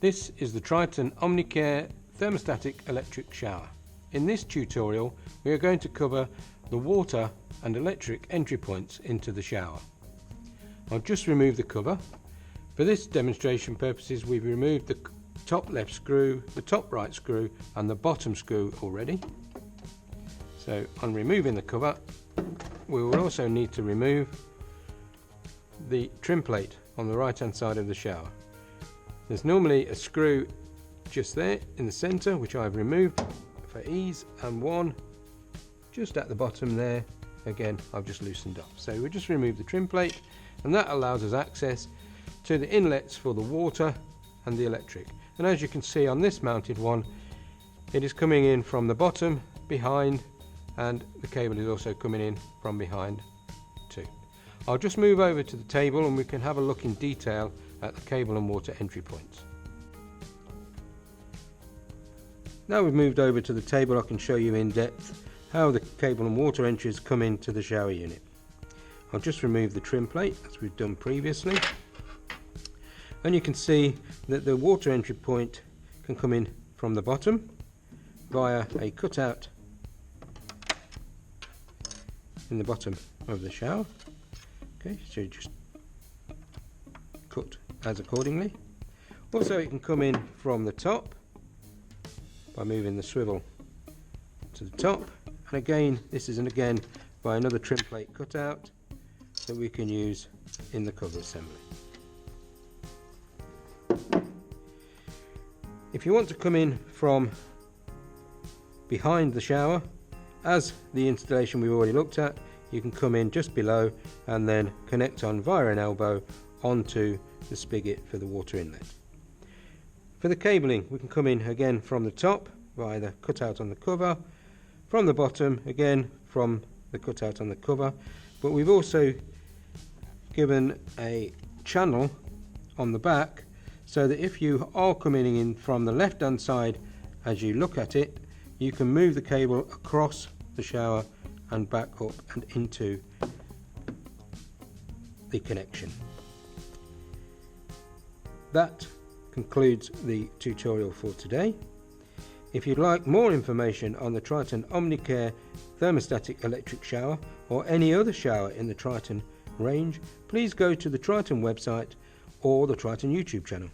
This is the Triton Omnicare Thermostatic Electric Shower. In this tutorial we are going to cover the water and electric entry points into the shower. I'll just remove the cover. For this demonstration purposes we've removed the top left screw, the top right screw and the bottom screw already. So on removing the cover we will also need to remove the trim plate on the right hand side of the shower. There's normally a screw just there in the center which I've removed for ease, and one just at the bottom there, again I've just loosened up. So we just remove the trim plate and that allows us access to the inlets for the water and the electric. And as you can see on this mounted one, it is coming in from the bottom behind, and the cable is also coming in from behind too. I'll just move over to the table and we can have a look in detail at the cable and water entry points. Now we've moved over to the table, I can show you in depth how the cable and water entries come into the shower unit. I'll just remove the trim plate as we've done previously, and you can see that the water entry point can come in from the bottom via a cutout in the bottom of the shower. Okay, so you just cut as accordingly. Also it can come in from the top by moving the swivel to the top, and again this is again by another trim plate cutout that we can use in the cover assembly. If you want to come in from behind the shower, as the installation we've already looked at, you can come in just below and then connect on via an elbow onto the spigot for the water inlet. For the cabling we can come in again from the top via the cutout on the cover, from the bottom again from the cutout on the cover, but we've also given a channel on the back so that if you are coming in from the left hand side, as you look at it, you can move the cable across the shower and back up and into the connection. That concludes the tutorial for today. If you'd like more information on the Triton Omnicare Thermostatic Electric Shower or any other shower in the Triton range, please go to the Triton website or the Triton YouTube channel.